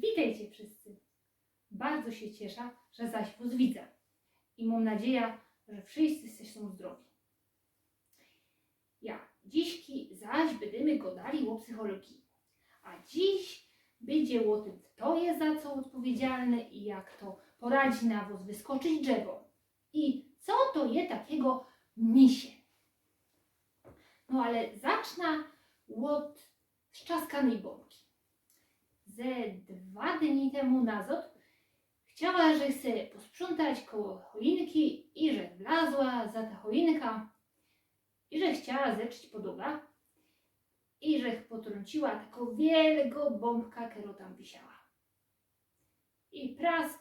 Witajcie wszyscy. Bardzo się cieszę, że zaś was widzę. I mam nadzieję, że wszyscy są zdrowi. Ja dziśki zaś będziemy gadali o psychologii. A dziś będzie o tym, kto jest za co odpowiedzialny i jak to poradzi na was wyskoczyć drzewo. I co to jest takiego misie. No ale zacznę od szczaskanej bombki. Ze 2 dni temu nazad chciała, że chce posprzątać koło choinki i że wlazła za ta choinka i że chciała zeczyć podłoga i że potrąciła taką wielką bombkę, która tam wisiała. I prask,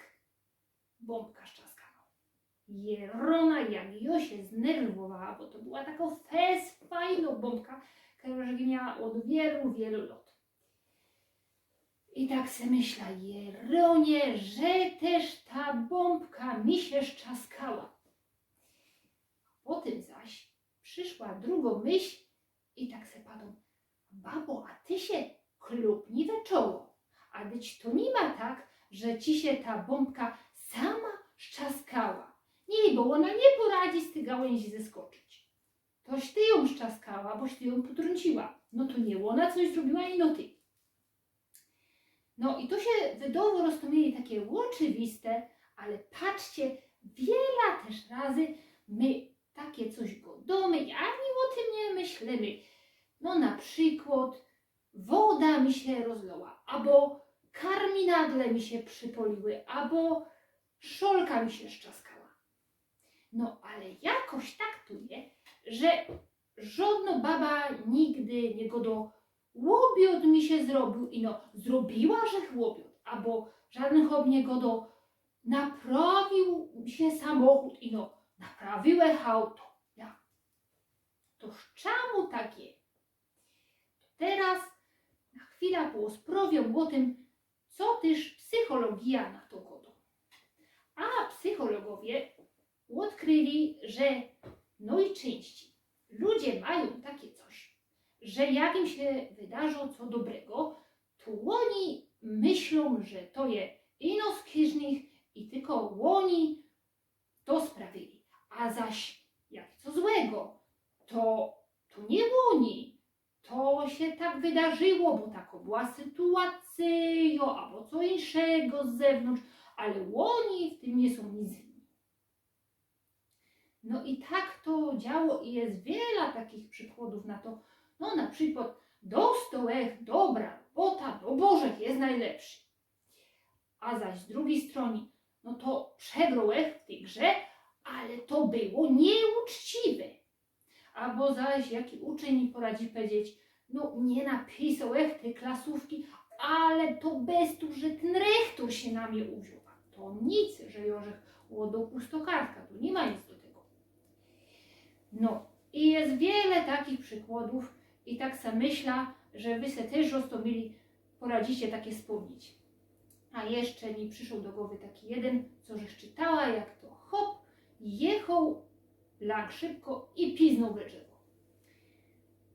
bombka szczaskała. Jerona jak ją się znerwowała, bo to była taka fajna bombka, która miała od wielu, wielu lat. I tak se myśla, Jeronie, że też ta bombka mi się szczaskała. Potem zaś przyszła druga myśl i tak se padł, babo, a ty się klupnij we czoło. A dyć to nie ma tak, że ci się ta bombka sama szczaskała. Nie, bo ona nie poradzi z tej gałęzi zeskoczyć. Toś ty ją szczaskała, boś ty ją potrąciła. No to nie, ona coś zrobiła i no ty. No i to się wydało roztomieli takie oczywiste, ale patrzcie, wiele też razy my takie coś godamy i ani o tym nie myślimy. No na przykład woda mi się rozlała, albo karminadle mi się przypoliły, albo szolka mi się szczaskała. No ale jakoś tak tu jest, że żadna baba nigdy nie godo łobiot mi się zrobił i no zrobiła, że łobiot, albo żaden chłop nie godo naprawił się samochód i no naprawiłem auto. Ja. Toż czemu tak jest? Teraz na chwilę porozprawiam o tym, co też psychologia na to godo. A psychologowie odkryli, że najczęściej ludzie mają takie coś, że jak im się wydarzy co dobrego, to oni myślą, że to jest ino z każdych i tylko oni to sprawili. A zaś jak co złego, to nie oni. To się tak wydarzyło, bo taka była sytuacja, albo co innego z zewnątrz, ale oni w tym nie są nic winni. No i tak to działo i jest wiele takich przykładów na to. No na przykład dostałech dobra robota, no Bożek jest najlepszy. A zaś z drugiej strony, no to przegrałech w tej grze, ale to było nieuczciwe. Albo zaś jaki uczeń poradzi powiedzieć, no nie napisałech tej klasówki, ale to bez tu, że ten rektor się na mnie uwziął. To nic, że Jorzech łodą pustokartka, tu nie ma nic do tego. No i jest wiele takich przykładów i tak sam myślę, że wy se też roztomili, poradzicie takie wspomnieć. A jeszcze mi przyszedł do głowy taki jeden, co żeś czytała, jak to hop, jechał lang szybko i piznął we drzewo.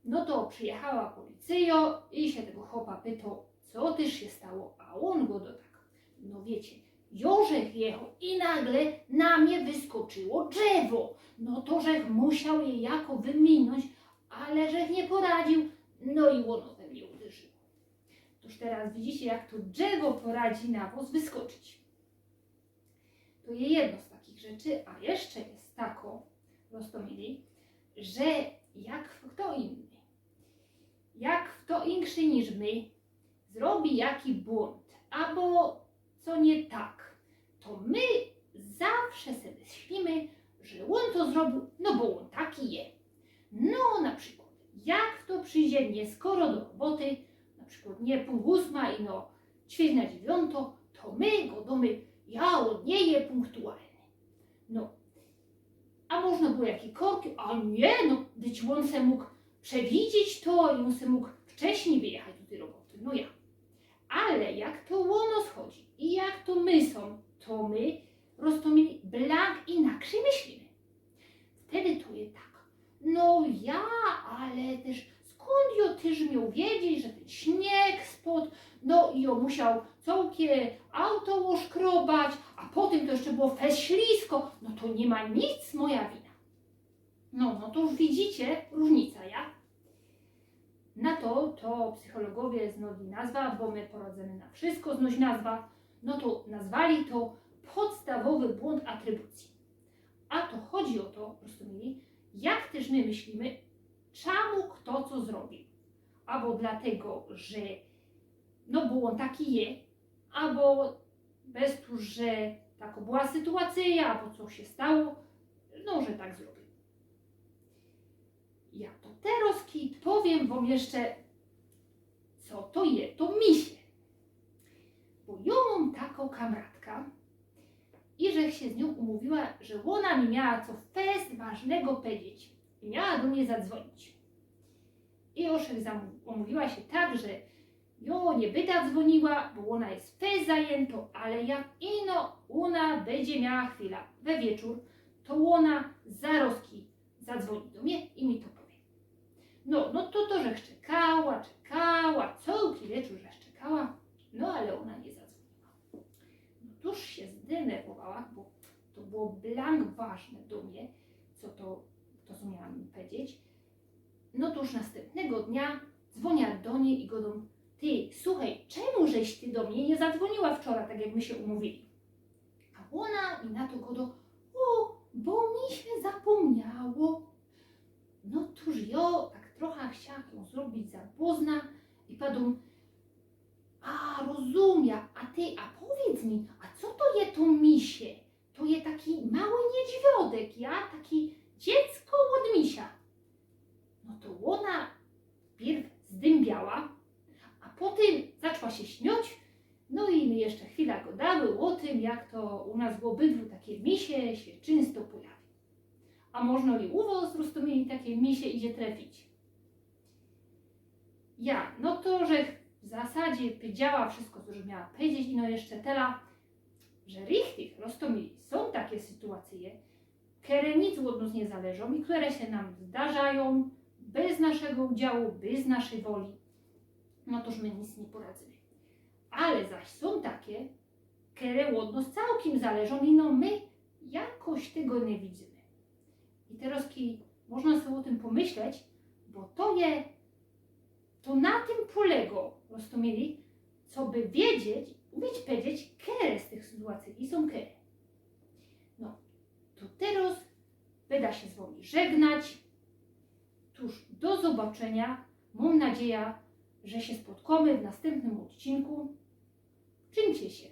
No to przyjechała policja i się tego chopa pytał, co też się stało, a on go do tak. No wiecie, Jorzech jechał i nagle na mnie wyskoczyło drzewo. No to żech musiał je jako wyminąć, ale żech nie poradził, no i ono we mnie uderzyło. Toż teraz widzicie, jak to drzewo poradzi na was wyskoczyć. To jest jedno z takich rzeczy, a jeszcze jest tako, roztomili, że jak kto inny, jak kto inszy niż my, zrobi jaki błąd, albo co nie tak, to my zawsze sobie myślimy, że on to zrobił, no bo on taki jest. No na przykład, jak kto przyjdzie nie skoro do roboty, na przykład nie 8:30 i no 8:45, to my go domy, ja od niej je punktualny. No, a można było jakie korki, a nie, no gdyż on se mógł przewidzieć to i on se mógł wcześniej wyjechać do tej roboty, no ja. Ale jak to ono schodzi i jak to my są, to my roztomili blank inaczej myślimy. Wtedy to jest tak, no ja, ale też skąd ja też miał wiedzieć, że ten śnieg spadł, no i on musiał całkie auto oszkrobać, a potem to jeszcze było ślisko, no to nie ma nic moja wina. No to już widzicie różnica, ja? Na to psychologowie znali nazwa, bo my poradzimy na wszystko znać nazwa, no to nazwali to podstawowy błąd atrybucji. A to chodzi o to, rozumieli, jak też my myślimy, czemu kto co zrobił. Albo dlatego, że no bo on taki je, albo bez tu, że taka była sytuacja, albo co się stało, no że tak zrobił. Ja to teraz powiem wam jeszcze, co to je, to misie. Bo ja mam taką kamratkę i że się z nią umówiła, że ona mi miała co fest ważnego powiedzieć i miała do mnie zadzwonić. I Oszek umówiła się tak, że nie będę dzwoniła, bo ona jest fest zajęta, ale jak ino ona będzie miała chwila we wieczór, to ona zaroski zadzwoni do mnie i mi to powie. No to żech czekała, całki wieczór żech czekała, no ale ona nie zadzwoniła. No tuż się zdenerwowała, bo to było blank ważne do mnie, co miałam mi powiedzieć. No to już następnego dnia dzwonię do niej i godą, ty, słuchaj, czemu żeś ty do mnie nie zadzwoniła wczoraj, tak jak my się umówili? A ona mi na to godo, bo mi się zapomniało. No tuż ja tak trochę chciałam ją zrobić za pozna i padł, a rozumiem, a powiedz mi, a co to je to misie? To je taki mały niedźwiodek, taki dziecko od misia. No to ona pierw zdębiała, a potem zaczęła się śmiać, no i my jeszcze chwilę gadały o tym, jak to u nas w obydwu takie misie się często pojawi. A można li u was rozumieli takie misie idzie trafić? Ja, no to, że w zasadzie powiedziała wszystko, co już miała powiedzieć i no jeszcze tela, że richtig, rozumieli, są takie sytuacje, które nic od nas nie zależą i które się nam zdarzają bez naszego udziału, bez naszej woli, no toż my nic nie poradzimy. Ale zaś są takie, które od nas całkiem zależą i no my jakoś tego nie widzimy. I teraz można sobie o tym pomyśleć, bo to na tym polega, rozumieli, co by wiedzieć, umieć powiedzieć, które z tych sytuacji są które. No, to teraz będę się z wami żegnać. Tuż do zobaczenia. Mam nadzieję, że się spotkamy w następnym odcinku. Czyńcie się.